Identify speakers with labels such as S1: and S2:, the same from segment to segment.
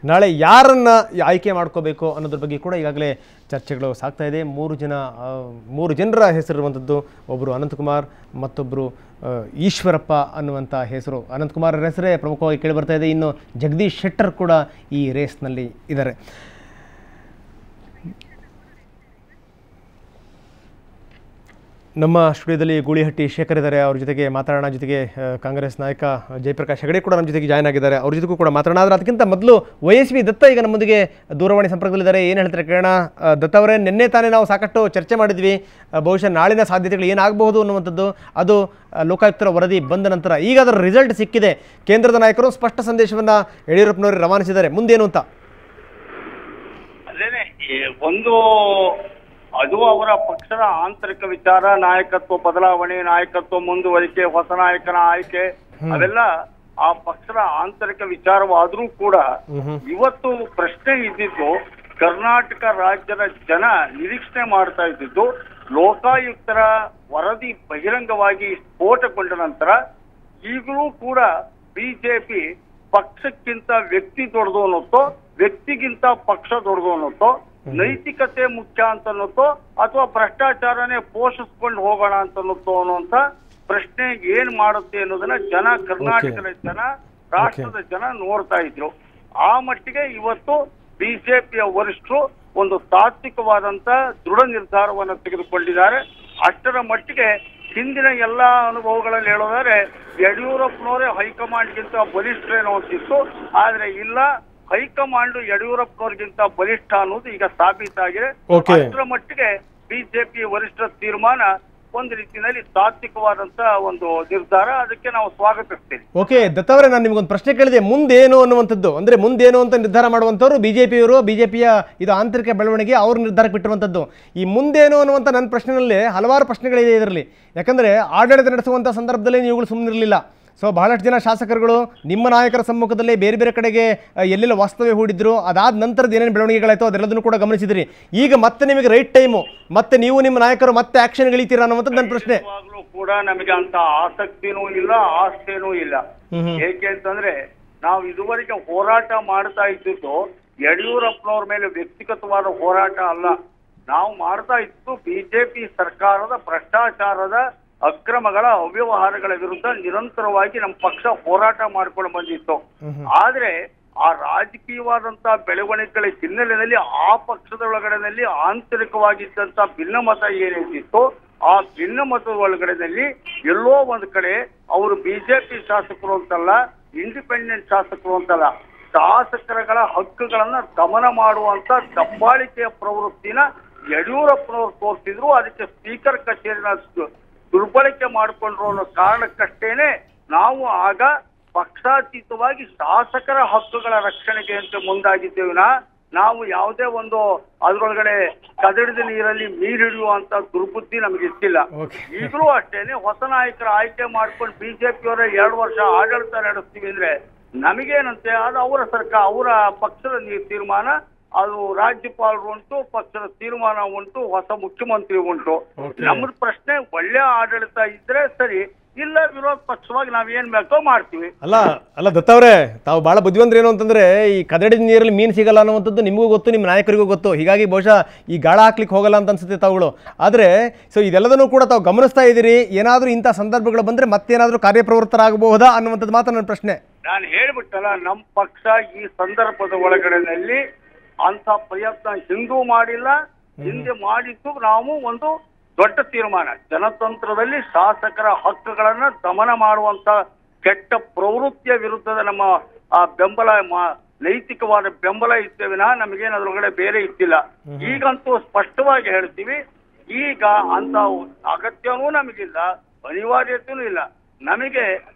S1: ನಾಳೆ ಯಾರನ್ನ ಆಯ್ಕೆ ಮಾಡ್ಕೋಬೇಕು ಅನ್ನೋದ್ರ ಬಗ್ಗೆ ಕೂಡ ಈಗಾಗಲೇ ಚರ್ಚೆಗಳು ಸಾಗ್ತಾ ಇದೆ. ಮೂರು ಜನರ ಹೆಸರಿರುವಂಥದ್ದು. ಒಬ್ಬರು ಅನಂತಕುಮಾರ್, ಮತ್ತೊಬ್ಬರು ಈಶ್ವರಪ್ಪ ಅನ್ನುವಂಥ ಹೆಸರು. ಅನಂತಕುಮಾರ್ ಹೆಸರೇ ಪ್ರಮುಖವಾಗಿ ಕೇಳಿ ಬರ್ತಾ ಇದೆ. ಇನ್ನು ಜಗದೀಶ್ ಶೆಟ್ಟರ್ ಕೂಡ ಈ ರೇಸ್ನಲ್ಲಿ ಇದ್ದಾರೆ. ನಮ್ಮ ಸ್ಟುಡಿಯೋದಲ್ಲಿ ಗೂಳಿಹಟ್ಟಿ ಶೇಖರ್ ಇದ್ದಾರೆ, ಅವ್ರ ಜೊತೆಗೆ ಮಾತಾಡೋಣ. ಜೊತೆಗೆ ಕಾಂಗ್ರೆಸ್ ನಾಯಕ ಜಯಪ್ರಕಾಶ್ ಹೆಗಡೆ ಕೂಡ ನಮ್ಮ ಜೊತೆಗೆ ಜಾಯ್ನ್ ಆಗಿದ್ದಾರೆ, ಅವ್ರ ಜೊತೆಗೂ ಕೂಡ ಮಾತಾಡೋಣ. ಆದರೆ ಅದಕ್ಕಿಂತ ಮೊದಲು YSV ದತ್ತ ಈಗ ನಮ್ಮೊಂದಿಗೆ ದೂರವಾಣಿ ಸಂಪರ್ಕದಲ್ಲಿದ್ದಾರೆ. ಏನು ಹೇಳ್ತಾರೆ ಕೇಳೋಣ. ದತ್ತ ಅವರೇ, ನಿನ್ನೆ ತಾನೇ ನಾವು ಸಾಕಷ್ಟು ಚರ್ಚೆ ಮಾಡಿದ್ವಿ, ಬಹುಶಃ ನಾಳಿನ ಸಾಧ್ಯತೆಗಳು ಏನಾಗಬಹುದು ಅನ್ನುವಂಥದ್ದು. ಅದು ಲೋಕಾಯುಕ್ತರ ವರದಿ ಬಂದ ನಂತರ ಈಗ ಅದರ ರಿಸಲ್ಟ್ ಸಿಕ್ಕಿದೆ. ಕೇಂದ್ರದ ನಾಯಕರು ಸ್ಪಷ್ಟ ಸಂದೇಶವನ್ನು ಯಡಿಯೂರಪ್ಪನವರು ರವಾನಿಸಿದ್ದಾರೆ. ಮುಂದೇನು ಅಂತ?
S2: ಅದೇನೆ ಒಂದು ಅದು ಅವರ ಪಕ್ಷದ ಆಂತರಿಕ ವಿಚಾರ, ನಾಯಕತ್ವ ಬದಲಾವಣೆ, ನಾಯಕತ್ವ ಮುಂದುವರಿಕೆ, ಹೊಸ ನಾಯಕನ ಆಯ್ಕೆ, ಅವೆಲ್ಲ ಆ ಪಕ್ಷದ ಆಂತರಿಕ ವಿಚಾರವಾದ್ರೂ ಕೂಡ ಇವತ್ತು ಪ್ರಶ್ನೆ ಇದ್ದಿದ್ದು, ಕರ್ನಾಟಕ ರಾಜ್ಯದ ಜನ ನಿರೀಕ್ಷಣೆ ಮಾಡ್ತಾ ಇದ್ದಿದ್ದು, ಲೋಕಾಯುಕ್ತರ ವರದಿ ಬಹಿರಂಗವಾಗಿ ಸ್ಫೋಟಗೊಂಡ ನಂತರ ಈಗಲೂ ಕೂಡ ಬಿಜೆಪಿ ಪಕ್ಷಕ್ಕಿಂತ ವ್ಯಕ್ತಿ ದೊಡ್ಡದು ಅನ್ನೋತ್ತೋ, ವ್ಯಕ್ತಿಗಿಂತ ಪಕ್ಷ ದೊಡ್ಡದು ಅನ್ನೋತ್ತೋ, ನೈತಿಕತೆ ಮುಖ್ಯ ಅಂತ ಅನ್ನೋತ್ತೋ, ಅಥವಾ ಭ್ರಷ್ಟಾಚಾರನೇ ಪೋಷಿಸ್ಕೊಂಡು ಹೋಗೋಣ ಅಂತ ಅನ್ನೋತ್ತೋ ಅನ್ನುವಂತ ಪ್ರಶ್ನೆ ಏನ್ ಮಾಡುತ್ತೆ ಅನ್ನೋದನ್ನ ಜನ, ಕರ್ನಾಟಕದ ಜನ, ರಾಷ್ಟ್ರದ ಜನ ನೋಡ್ತಾ ಇದ್ರು. ಆ ಮಟ್ಟಿಗೆ ಇವತ್ತು ಬಿಜೆಪಿಯ ವರಿಷ್ಠರು ಒಂದು ತಾತ್ವಿಕವಾದಂತ ದೃಢ ನಿರ್ಧಾರವನ್ನು ತೆಗೆದುಕೊಂಡಿದ್ದಾರೆ. ಅಷ್ಟರ ಮಟ್ಟಿಗೆ ಹಿಂದಿನ ಎಲ್ಲಾ ಅನುಭವಗಳಲ್ಲಿ ಹೇಳೋದಾದ್ರೆ ಯಡಿಯೂರಪ್ಪನವರೇ ಹೈಕಮಾಂಡ್ಗಿಂತ ಬಲಿಷ್ಠರೇನೋ ಅಂತಿತ್ತು. ಆದ್ರೆ ಇಲ್ಲ, ಹೈಕಮಾಂಡ್ ಯಡಿಯೂರಪ್ಪನವ್ರಿಗಿಂತ ಬಲಿಷ್ಠ ಅನ್ನೋದು ಈಗ ಸಾಬೀತಾಗಿದೆ. ಅಷ್ಟರ ಮಟ್ಟಿಗೆ ಬಿಜೆಪಿ ವರಿಷ್ಠರ ತೀರ್ಮಾನ ಒಂದು ರೀತಿಯಲ್ಲಿ ತಾತ್ವಿಕವಾದಂತ ಒಂದು ನಿರ್ಧಾರ, ಅದಕ್ಕೆ ನಾವು ಸ್ವಾಗತಿಸ್ತೀವಿ.
S1: ಓಕೆ ದತ್ತ ಅವರೇ, ನಾನು ನಿಮ್ಗೊಂದು ಪ್ರಶ್ನೆ ಕೇಳಿದೆ, ಮುಂದೇನು ಅನ್ನುವಂಥದ್ದು. ಅಂದ್ರೆ ಮುಂದೇನು ಅಂತ ನಿರ್ಧಾರ ಮಾಡುವಂಥವ್ರು ಬಿಜೆಪಿಯವರು, ಬಿಜೆಪಿಯ ಇದು ಆಂತರಿಕ ಬೆಳವಣಿಗೆ ಅವ್ರ ನಿರ್ಧಾರಕ್ಕೆ ಬಿಟ್ಟಿರುವಂಥದ್ದು. ಈ ಮುಂದೇನು ಅನ್ನುವಂಥ ನನ್ನ ಪ್ರಶ್ನೆಯಲ್ಲಿ ಹಲವಾರು ಪ್ರಶ್ನೆಗಳಿದೆ ಇದರಲ್ಲಿ. ಯಾಕಂದ್ರೆ ಆಡಳಿತ ನಡೆಸುವಂಥ ಸಂದರ್ಭದಲ್ಲಿ ನೀವುಗಳು ಸುಮ್ಮನಿರಲಿಲ್ಲ. ಸೊ ಬಹಳಷ್ಟು ಜನ ಶಾಸಕರುಗಳು ನಿಮ್ಮ ನಾಯಕರ ಸಮ್ಮುಖದಲ್ಲಿ ಬೇರೆ ಬೇರೆ ಕಡೆಗೆ ಎಲ್ಲೆಲ್ಲ ವಾಸ್ತವ್ಯ ಹೂಡಿದ್ರು. ಅದಾದ ನಂತರದ ಏನೇನು ಬೆಳವಣಿಗೆಗಳಾಯಿತು ಅದೆಲ್ಲದನ್ನು ಕೂಡ ಗಮನಿಸಿದ್ರಿ. ಈಗ ಮತ್ತೆ ನಿಮಗೆ ರೈಟ್ ಟೈಮು, ಮತ್ತೆ ನೀವು ನಿಮ್ಮ ನಾಯಕರು ಮತ್ತೆ ಆಕ್ಷನ್ ಗಳಿತೀರಾ ಅನ್ನುವಂಥದ್ದು ನನ್ನ ಪ್ರಶ್ನೆ.
S2: ಕೂಡ ನಮಗೆ ಅಂತ ಆಸಕ್ತಿನೂ ಇಲ್ಲ, ಆಸ್ಥೆನೂ ಇಲ್ಲ. ಏಕೆ ಅಂತಂದ್ರೆ ನಾವು ಇದುವರೆಗೆ ಹೋರಾಟ ಮಾಡ್ತಾ ಇದ್ದಿದ್ದು ಯಡಿಯೂರಪ್ಪನವ್ರ ಮೇಲೆ ವ್ಯಕ್ತಿಗತವಾದ ಹೋರಾಟ ಅಲ್ಲ. ನಾವು ಮಾಡ್ತಾ ಇದ್ದು ಬಿಜೆಪಿ ಸರ್ಕಾರದ ಭ್ರಷ್ಟಾಚಾರದ, ಅಕ್ರಮಗಳ, ಅವ್ಯವಹಾರಗಳ ವಿರುದ್ಧ ನಿರಂತರವಾಗಿ ನಮ್ಮ ಪಕ್ಷ ಹೋರಾಟ ಮಾಡ್ಕೊಂಡು ಬಂದಿತ್ತು. ಆದ್ರೆ ಆ ರಾಜಕೀಯವಾದಂತ ಬೆಳವಣಿಗೆಗಳ ಹಿನ್ನೆಲೆಯಲ್ಲಿ ಆ ಪಕ್ಷದ ಒಳಗಡೆನಲ್ಲಿ ಆಂತರಿಕವಾಗಿದ್ದಂತ ಭಿನ್ನಮತ ಏನಿತ್ತು, ಆ ಭಿನ್ನಮತದ ಒಳಗಡೆನಲ್ಲಿ ಎಲ್ಲೋ ಒಂದು ಕಡೆ ಅವರು ಬಿಜೆಪಿ ಶಾಸಕರು ಅಂತಲ್ಲ, ಇಂಡಿಪೆಂಡೆಂಟ್ ಶಾಸಕರು ಅಂತಲ್ಲ, ಶಾಸಕರುಗಳ ಹಕ್ಕುಗಳನ್ನ ದಮನ ಮಾಡುವಂತ ದಬ್ಬಾಳಿಕೆಯ ಪ್ರವೃತ್ತಿನ ಯಡಿಯೂರಪ್ಪನವರು ತೋರಿಸಿದ್ರು. ಅದಕ್ಕೆ ಸ್ಪೀಕರ್ ಕಚೇರಿನ ದುರ್ಬಳಕೆ ಮಾಡಿಕೊಂಡ್ರು ಅನ್ನೋ ಕಾರಣಕ್ಕಷ್ಟೇನೆ ನಾವು ಆಗ ಪಕ್ಷಾತೀತವಾಗಿ ಶಾಸಕರ ಹಕ್ಕುಗಳ ರಕ್ಷಣೆಗೆ ಅಂತ ಮುಂದಾಗಿದ್ದೇವಿನ ನಾವು ಯಾವುದೇ ಒಂದು ಅದರೊಳಗಡೆ ಕದಡಿದ ನೀರಲ್ಲಿ ಮೀರಿಡುವಂತ ದುರ್ಬುದ್ಧಿ ನಮಗೆ ಇಷ್ಟಿಲ್ಲ. ಈಗಲೂ ಅಷ್ಟೇನೆ ಹೊಸ ನಾಯಕರ ಆಯ್ಕೆ ಮಾಡ್ಕೊಂಡು ಬಿಜೆಪಿಯವರ 2 ವರ್ಷ ಆಡಳಿತ ನಡೆಸ್ತೀವಿ ಅಂದ್ರೆ ನಮಗೇನಂತೆ, ಅದು ಅವರ ಸರ್ಕಾರ, ಅವರ ಪಕ್ಷದ ತೀರ್ಮಾನ, ಅದು ರಾಜ್ಯಪಾಲರು ಉಂಟು, ಪಕ್ಷದ ತೀರ್ಮಾನ ಉಂಟು, ಹೊಸ ಮುಖ್ಯಮಂತ್ರಿ ಉಂಟು. ನಮ್ಮದು ಪ್ರಶ್ನೆ ಒಳ್ಳೆ ಆಡಳಿತ ಇದ್ರೆ ಸರಿ, ಇಲ್ಲ ವಿರೋಧ ಪಕ್ಷವಾಗಿ ನಾವ್ ಏನ್ ಬೇಕೋ ಮಾಡ್ತೀವಿ.
S1: ಅಲ್ಲ ದತ್ತ ಅವರೇ, ತಾವು ಬಹಳ ಬುದ್ಧಿವಂತರು ಏನು ಅಂತಂದ್ರೆ, ಈ ಕದಡಿದ ನೀರಲ್ಲಿ ಮೀನು ಸಿಗಲ್ಲ ಅನ್ನುವಂಥದ್ದು ನಿಮಗೂ ಗೊತ್ತು, ನಿಮ್ಮ ನಾಯಕರಿಗೂ ಗೊತ್ತು. ಹೀಗಾಗಿ ಬಹುಶಃ ಈ ಗಾಳ ಹಾಕ್ಲಿಕ್ಕೆ ಹೋಗಲ್ಲ ಅಂತ ಅನ್ಸುತ್ತೆ ತಾವುಗಳು. ಆದ್ರೆ ಸೊ ಇದೆಲ್ಲದನ್ನು ಕೂಡ ತಾವು ಗಮನಿಸ್ತಾ ಇದ್ದೀರಿ. ಏನಾದ್ರೂ ಇಂಥ ಸಂದರ್ಭಗಳು ಬಂದ್ರೆ ಮತ್ತೇನಾದ್ರೂ ಕಾರ್ಯಪ್ರವೃತ್ತರಾಗಬಹುದಾ ಅನ್ನುವಂಥದ್ದು ಮಾತ್ರ ನನ್ನ ಪ್ರಶ್ನೆ.
S2: ನಾನು ಹೇಳ್ಬಿಟ್ಟಲ್ಲ, ನಮ್ಮ ಪಕ್ಷ ಈ ಸಂದರ್ಭದ ಒಳಗಡೆನಲ್ಲಿ ಅಂತ ಪ್ರಯತ್ನ ಹಿಂದೂ ಮಾಡಿಲ್ಲ, ಹಿಂದೆ ಮಾಡಿದ್ದು ನಾವು ಒಂದು ದೊಡ್ಡ ತೀರ್ಮಾನ. ಜನತಂತ್ರದಲ್ಲಿ ಶಾಸಕರ ಹಕ್ಕುಗಳನ್ನ ದಮನ ಮಾಡುವಂತ ಕೆಟ್ಟ ಪ್ರವೃತ್ತಿಯ ವಿರುದ್ಧದ ನಮ್ಮ ಬೆಂಬಲ, ನೈತಿಕವಾದ ಬೆಂಬಲ ಇದ್ದೇವಿನ ನಮಗೇನು ಅದ್ರೊಳಗಡೆ ಬೇರೆ ಇದ್ದಿಲ್ಲ. ಈಗಂತೂ ಸ್ಪಷ್ಟವಾಗಿ ಹೇಳ್ತೀವಿ, ಈಗ ಅಂತ ಅಗತ್ಯವೂ ನಮಗಿಲ್ಲ, ಅನಿವಾರ್ಯತೆಯೂ ಇಲ್ಲ. ನಮಗೆ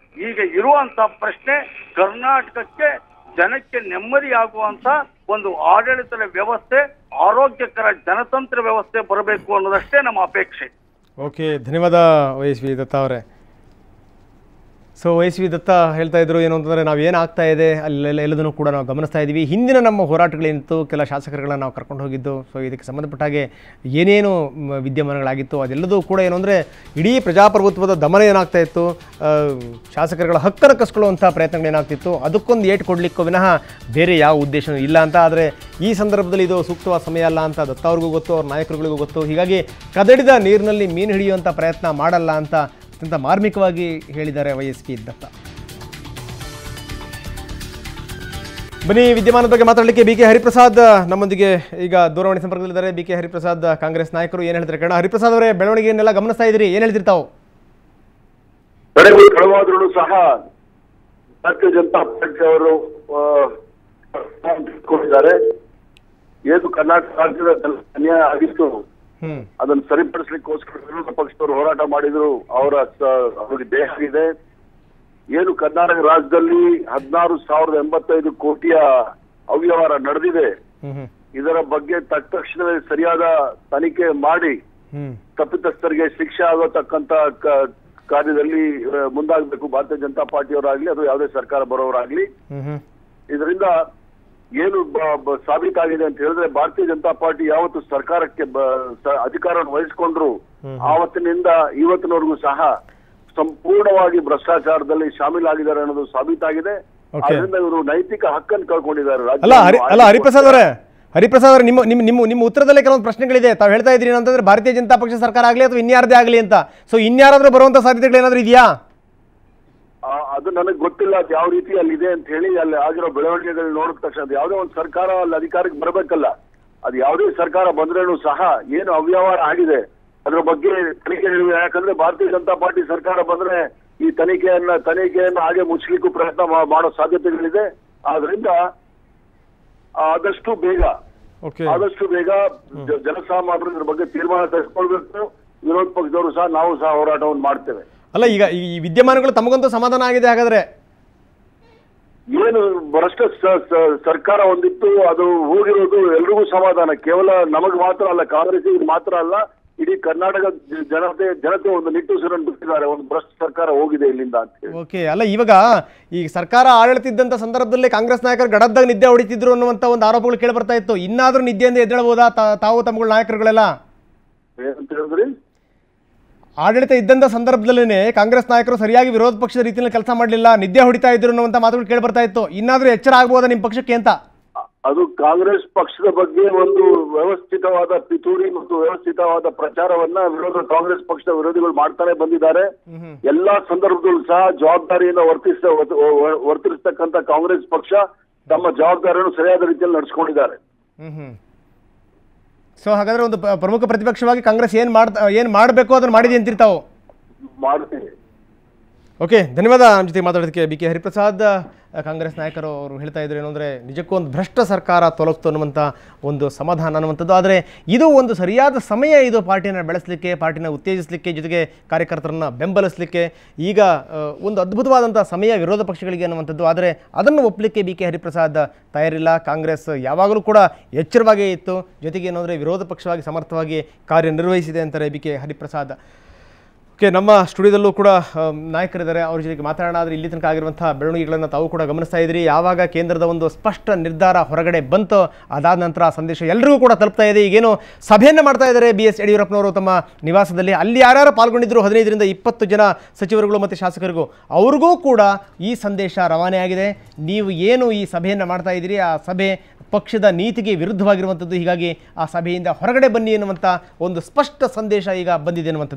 S2: ಈಗ ಇರುವಂತ ಪ್ರಶ್ನೆ, ಕರ್ನಾಟಕಕ್ಕೆ ಜನಕ್ಕೆ ನೆಮ್ಮದಿಯಾಗುವಂತ ಒಂದು ಆಡಳಿತದ ವ್ಯವಸ್ಥೆ, ಆರೋಗ್ಯಕರ ಜನತಂತ್ರ ವ್ಯವಸ್ಥೆ ಬರಬೇಕು ಅನ್ನೋದಷ್ಟೇ ನಮ್ಮ ಅಪೇಕ್ಷೆ.
S1: ಓಕೆ, ಧನ್ಯವಾದ YSV ದತ್ತ ಅವರೇ. ಸೊ YSV ದತ್ತ ಹೇಳ್ತಾ ಇದ್ರು ಏನು ಅಂತಂದರೆ ನಾವು ಏನಾಗ್ತಾ ಇದೆ ಅಲ್ಲೆಲ್ಲ ಎಲ್ಲದನ್ನು ಕೂಡ ನಾವು ಗಮನಿಸ್ತಾ ಇದ್ದೀವಿ. ಹಿಂದಿನ ನಮ್ಮ ಹೋರಾಟಗಳೇನಿತ್ತು, ಕೆಲ ಶಾಸಕರುಗಳನ್ನ ನಾವು ಕರ್ಕೊಂಡು ಹೋಗಿದ್ದು, ಸೊ ಇದಕ್ಕೆ ಸಂಬಂಧಪಟ್ಟ ಹಾಗೆ ಏನೇನು ವಿದ್ಯಮಾನಗಳಾಗಿತ್ತು ಅದೆಲ್ಲದೂ ಕೂಡ ಏನು ಅಂದರೆ ಇಡೀ ಪ್ರಜಾಪ್ರಭುತ್ವದ ದಮನ ಏನಾಗ್ತಾ ಇತ್ತು, ಶಾಸಕರುಗಳ ಹಕ್ಕನ್ನು ಕಸ್ಕೊಳ್ಳುವಂಥ ಪ್ರಯತ್ನಗಳೇನಾಗ್ತಿತ್ತು, ಅದಕ್ಕೊಂದು ಏಟು ಕೊಡಲಿಕ್ಕೂ ವಿನಃ ಬೇರೆ ಯಾವ ಉದ್ದೇಶವೂ ಇಲ್ಲ ಅಂತ. ಆದರೆ ಈ ಸಂದರ್ಭದಲ್ಲಿ ಇದು ಸೂಕ್ತವಾದ ಸಮಯ ಅಲ್ಲ ಅಂತ ದತ್ತ ಅವ್ರಿಗೂ ಗೊತ್ತು, ಅವ್ರ ನಾಯಕರುಗಳಿಗೂ ಗೊತ್ತು. ಹೀಗಾಗಿ ಕದಡಿದ ನೀರಿನಲ್ಲಿ ಮೀನು ಹಿಡಿಯುವಂಥ ಪ್ರಯತ್ನ ಮಾಡಲ್ಲ ಅಂತ ಅತ್ಯಂತ ಮಾರ್ಮಿಕವಾಗಿ ಹೇಳಿದ್ದಾರೆ YSV ದತ್ತ. ಬನ್ನಿ, ವಿದ್ಯಮಾನದ ಬಗ್ಗೆ ಮಾತಾಡಲಿಕ್ಕೆ BK ಹರಿಪ್ರಸಾದ್ ನಮ್ಮೊಂದಿಗೆ ಈಗ ದೂರವಾಣಿ ಸಂಪರ್ಕದಲ್ಲಿದ್ದಾರೆ. BK ಹರಿಪ್ರಸಾದ್ ಕಾಂಗ್ರೆಸ್ ನಾಯಕರು ಏನು ಹೇಳ್ತಾರೆ ಕಣ? ಹರಿಪ್ರಸಾದ್ ಅವರೇ, ಬೆಳವಣಿಗೆಯನ್ನೆಲ್ಲ ಗಮನಿಸ್ತಾ ಇದ್ದೀರಿ, ಏನು ಹೇಳ್ತೀರಿ ತಾವು?
S3: ಕಳೆವಾದ್ರೂ ಸಹ ಭಾರತೀಯ ಜನತಾ ಪಾರ್ಟಿ ಅವರು ಕೊಟ್ಟಿದ್ದಾರೆ. ಏನು ಕರ್ನಾಟಕ ರಾಜ್ಯದ ಅನ್ಯಾಯ ಆಗಿತ್ತು, ಅದನ್ನು ಸರಿಪಡಿಸಲಿಕ್ಕೋಸ್ಕರ ವಿರೋಧ ಪಕ್ಷದವರು ಹೋರಾಟ ಮಾಡಿದ್ರು. ಅವರಿಗೆ ದೇಹ ಇದೆ. ಏನು ಕರ್ನಾಟಕ ರಾಜ್ಯದಲ್ಲಿ 16,085 ಕೋಟಿಯ ಅವ್ಯವಹಾರ ನಡೆದಿದೆ, ಇದರ ಬಗ್ಗೆ ತಕ್ಷಣವೇ ಸರಿಯಾದ ತನಿಖೆ ಮಾಡಿ ತಪ್ಪಿತಸ್ಥರಿಗೆ ಶಿಕ್ಷೆ ಆಗತಕ್ಕಂತ ಕಾರ್ಯದಲ್ಲಿ ಮುಂದಾಗಬೇಕು ಭಾರತೀಯ ಜನತಾ ಪಾರ್ಟಿಯವರಾಗ್ಲಿ ಅಥವಾ ಯಾವುದೇ ಸರ್ಕಾರ ಬರೋರಾಗ್ಲಿ. ಇದರಿಂದ ಏನು ಸಾಬೀತಾಗಿದೆ ಅಂತ ಹೇಳಿದ್ರೆ, ಭಾರತೀಯ ಜನತಾ ಪಾರ್ಟಿ ಯಾವತ್ತು ಸರ್ಕಾರಕ್ಕೆ ಅಧಿಕಾರವನ್ನು ವಹಿಸಿಕೊಂಡ್ರು ಆವತ್ತಿನಿಂದ ಇವತ್ತಿನವರೆಗೂ ಸಹ ಸಂಪೂರ್ಣವಾಗಿ ಭ್ರಷ್ಟಾಚಾರದಲ್ಲಿ ಶಾಮೀಲಾಗಿದ್ದಾರೆ ಅನ್ನೋದು ಸಾಬೀತಾಗಿದೆ. ಅದರಿಂದ ಇವರು ನೈತಿಕ ಹಕ್ಕನ್ನು ಕಳ್ಕೊಂಡಿದ್ದಾರೆ.
S1: ಹರಿಪ್ರಸಾದ್ ಅವರೇ, ನಿಮ್ಮ ಉತ್ತರದಲ್ಲೇ ಕೆಲವೊಂದು ಪ್ರಶ್ನೆಗಳಿದೆ. ತಾವು ಹೇಳ್ತಾ ಇದ್ರಿ ಏನಂತಂದ್ರೆ ಭಾರತೀಯ ಜನತಾ ಪಕ್ಷ ಸರ್ಕಾರ ಆಗಲಿ ಅಥವಾ ಇನ್ಯಾರದೇ ಆಗಲಿ ಅಂತ. ಸೊ ಇನ್ಯಾರಾದ್ರೂ ಬರುವಂತ ಸಾಧ್ಯತೆಗಳು ಏನಾದ್ರೂ ಇದೆಯಾ?
S3: ಅದು ನನಗೆ ಗೊತ್ತಿಲ್ಲ ಅದು ಯಾವ ರೀತಿ ಅಲ್ಲಿ ಇದೆ ಅಂತ ಹೇಳಿ. ಅಲ್ಲಿ ಆಗಿರೋ ಬೆಳವಣಿಗೆಗಳು ನೋಡಿದ ತಕ್ಷಣ ಅದು ಯಾವುದೇ ಒಂದು ಸರ್ಕಾರ ಅಲ್ಲಿ ಅಧಿಕಾರಕ್ಕೆ ಬರಬೇಕಲ್ಲ. ಅದು ಯಾವುದೇ ಸರ್ಕಾರ ಬಂದ್ರೇನು ಸಹ ಏನು ಅವ್ಯವಹಾರ ಆಗಿದೆ ಅದ್ರ ಬಗ್ಗೆ ತನಿಖೆ ನಡೆಯುವ. ಯಾಕಂದ್ರೆ ಭಾರತೀಯ ಜನತಾ ಪಾರ್ಟಿ ಸರ್ಕಾರ ಬಂದ್ರೆ ಈ ತನಿಖೆಯನ್ನು ಹಾಗೆ ಮುಚ್ಚಲಿಕ್ಕೂ ಪ್ರಯತ್ನ ಮಾಡೋ ಸಾಧ್ಯತೆಗಳಿದೆ. ಆದ್ರಿಂದ ಆದಷ್ಟು ಬೇಗ ಜನಸಾಮಾನ್ಯರು ಇದ್ರ ಬಗ್ಗೆ ತೀರ್ಮಾನ ತೆಗೆದುಕೊಳ್ಬೇಕು. ವಿರೋಧ ಪಕ್ಷದವರು ಸಹ ನಾವು ಸಹ ಹೋರಾಟವನ್ನು ಮಾಡ್ತೇವೆ.
S1: ಅಲ್ಲ, ಈಗ ಈ ವಿದ್ಯಮಾನಗಳು ತಮಗಂತೂ ಸಮಾಧಾನ ಆಗಿದೆ ಹಾಗಾದ್ರೆ?
S3: ಏನು ಭ್ರಷ್ಟ ಸರ್ಕಾರ ಒಂದಿತ್ತು, ಅದು ಹೋಗಿರೋದು ಎಲ್ರಿಗೂ ಸಮಾಧಾನ. ಕೇವಲ ನಮಗ್ ಮಾತ್ರ ಅಲ್ಲ, ಕಾಂಗ್ರೆಸ್ಸಿಗೆ ಮಾತ್ರ ಅಲ್ಲ, ಇಡೀ ಕರ್ನಾಟಕ ಜನತೆ ಒಂದು ನಿಟ್ಟುಸಿರನ್ನು ಬಿಟ್ಟಿದ್ದಾರೆ. ಒಂದು ಭ್ರಷ್ಟ ಸರ್ಕಾರ ಹೋಗಿದೆ ಇಲ್ಲಿಂದ ಅಂತ ಹೇಳಿ.
S1: ಓಕೆ, ಅಲ್ಲ ಇವಾಗ ಈ ಸರ್ಕಾರ ಆಡಳಿತಿದ್ದಂತ ಸಂದರ್ಭದಲ್ಲಿ ಕಾಂಗ್ರೆಸ್ ನಾಯಕರು ಗಡದ್ದಾಗ ನಿದ್ದೆ ಹೊಡಿತಿದ್ರು ಅನ್ನುವಂತ ಒಂದು ಆರೋಪಗಳು ಕೇಳಿ ಬರ್ತಾ ಇತ್ತು. ಇನ್ನಾದ್ರೂ ನಿದ್ದೆಯಿಂದ ಎದ್ದೇಳಬಹುದಾ ತಾವು ತಮ್ಮಗಳ ನಾಯಕರುಗಳೆಲ್ಲ?
S3: ಏನಂತ ಹೇಳಿದ್ರಿ?
S1: ಆಡಳಿತ ಇದ್ದಂತ ಸಂದರ್ಭದಲ್ಲೇ ಕಾಂಗ್ರೆಸ್ ನಾಯಕರು ಸರಿಯಾಗಿ ವಿರೋಧ ಪಕ್ಷದ ರೀತಿಯಲ್ಲಿ ಕೆಲಸ ಮಾಡಲಿಲ್ಲ, ನಿದ್ದೆ ಹೊಡಿತಾ ಇದ್ರು ಅನ್ನುವಂತ ಮಾತುಗಳು ಕೇಳಿ ಬರ್ತಾ ಇತ್ತು. ಇನ್ನಾದ್ರೂ ಎಚ್ಚರ ಆಗಬಹುದಾ ನಿಮ್ಮ ಪಕ್ಷಕ್ಕೆ ಅಂತ?
S3: ಅದು ಕಾಂಗ್ರೆಸ್ ಪಕ್ಷದ ಬಗ್ಗೆ ಒಂದು ವ್ಯವಸ್ಥಿತವಾದ ಪಿತೂರಿ ಮತ್ತು ವ್ಯವಸ್ಥಿತವಾದ ಪ್ರಚಾರವನ್ನ ಕಾಂಗ್ರೆಸ್ ಪಕ್ಷದ ವಿರೋಧಿಗಳು ಮಾಡ್ತಾನೆ ಬಂದಿದ್ದಾರೆ. ಎಲ್ಲಾ ಸಂದರ್ಭದಲ್ಲೂ ಸಹ ಜವಾಬ್ದಾರಿಯಿಂದ ವರ್ತಿಸ್ತಕ್ಕಂಥ ಕಾಂಗ್ರೆಸ್ ಪಕ್ಷ ತಮ್ಮ ಜವಾಬ್ದಾರಿಯನ್ನು ಸರಿಯಾದ ರೀತಿಯಲ್ಲಿ ನಡೆಸ್ಕೊಂಡಿದ್ದಾರೆ.
S1: ಸೊ ಹಾಗಾದ್ರೆ ಒಂದು ಪ್ರಮುಖ ಪ್ರತಿಪಕ್ಷವಾಗಿ ಕಾಂಗ್ರೆಸ್ ಏನ್ ಮಾಡಬೇಕು ಅದನ್ನು ಮಾಡಿದೆ ಅಂತಿರ್ತಾವು?
S3: ಮಾಡ್ತೀವಿ.
S1: ಓಕೆ, ಧನ್ಯವಾದ. ನಮ್ಮ ಜೊತೆ ಮಾತಾಡೋದಕ್ಕೆ BK ಹರಿಪ್ರಸಾದ್ ಕಾಂಗ್ರೆಸ್ ನಾಯಕರು ಅವರು ಹೇಳ್ತಾ ಇದ್ರು ಏನು ಅಂದರೆ ನಿಜಕ್ಕೂ ಒಂದು ಭ್ರಷ್ಟ ಸರ್ಕಾರ ತೊಲಗ್ತು ಅನ್ನುವಂಥ ಒಂದು ಸಮಾಧಾನ ಅನ್ನುವಂಥದ್ದು. ಆದರೆ ಇದು ಒಂದು ಸರಿಯಾದ ಸಮಯ, ಇದು ಪಾರ್ಟಿಯನ್ನು ಬೆಳೆಸಲಿಕ್ಕೆ, ಪಾರ್ಟಿನ ಉತ್ತೇಜಿಸಲಿಕ್ಕೆ, ಜೊತೆಗೆ ಕಾರ್ಯಕರ್ತರನ್ನು ಬೆಂಬಲಿಸಲಿಕ್ಕೆ ಈಗ ಒಂದು ಅದ್ಭುತವಾದಂಥ ಸಮಯ ವಿರೋಧ ಪಕ್ಷಗಳಿಗೆ ಅನ್ನುವಂಥದ್ದು. ಆದರೆ ಅದನ್ನು ಒಪ್ಪಲಿಕ್ಕೆ BK ಹರಿಪ್ರಸಾದ್ ತಯಾರಿಲ್ಲ. ಕಾಂಗ್ರೆಸ್ ಯಾವಾಗಲೂ ಕೂಡ ಎಚ್ಚರವಾಗೇ ಇತ್ತು, ಜೊತೆಗೆ ಏನಂದರೆ ವಿರೋಧ ಪಕ್ಷವಾಗಿ ಸಮರ್ಥವಾಗಿ ಕಾರ್ಯನಿರ್ವಹಿಸಿದೆ ಅಂತಾರೆ BK ಹರಿಪ್ರಸಾದ್. ಓಕೆ, ನಮ್ಮ ಸ್ಟುಡಿಯೋದಲ್ಲೂ ಕೂಡ ನಾಯಕರಿದ್ದಾರೆ, ಅವ್ರ ಜೊತೆಗೆ ಮಾತಾಡೋಣ. ಆದರೆ ಇಲ್ಲಿ ತನಕ ಆಗಿರುವಂಥ ಬೆಳವಣಿಗೆಗಳನ್ನು ತಾವು ಕೂಡ ಗಮನಿಸ್ತಾ ಇದ್ದೀರಿ. ಯಾವಾಗ ಕೇಂದ್ರದ ಒಂದು ಸ್ಪಷ್ಟ ನಿರ್ಧಾರ ಹೊರಗಡೆ ಬಂತು, ಅದಾದ ನಂತರ ಆ ಸಂದೇಶ ಎಲ್ಲರಿಗೂ ಕೂಡ ತಲುಪ್ತಾ ಇದೆ. ಈಗೇನು ಸಭೆಯನ್ನು ಮಾಡ್ತಾ ಇದ್ದಾರೆ BS ಯಡಿಯೂರಪ್ಪನವರು ತಮ್ಮ ನಿವಾಸದಲ್ಲಿ. ಅಲ್ಲಿ ಯಾರ್ಯಾರು ಪಾಲ್ಗೊಂಡಿದ್ರು 15 ರಿಂದ 20 ಜನ ಸಚಿವರುಗಳು ಮತ್ತು ಶಾಸಕರಿಗೂ, ಅವ್ರಿಗೂ ಕೂಡ ಈ ಸಂದೇಶ ರವಾನೆ ಆಗಿದೆ. ನೀವು ಏನು ಈ ಸಭೆಯನ್ನು ಮಾಡ್ತಾ ಇದ್ದೀರಿ, ಆ ಸಭೆ ಪಕ್ಷದ ನೀತಿಗೆ ವಿರುದ್ಧವಾಗಿರುವಂಥದ್ದು. ಹೀಗಾಗಿ ಆ ಸಭೆಯಿಂದ ಹೊರಗಡೆ ಬನ್ನಿ ಎನ್ನುವಂಥ ಒಂದು ಸ್ಪಷ್ಟ ಸಂದೇಶ ಈಗ ಬಂದಿದೆ ಅನ್ನುವಂಥದ್ದು.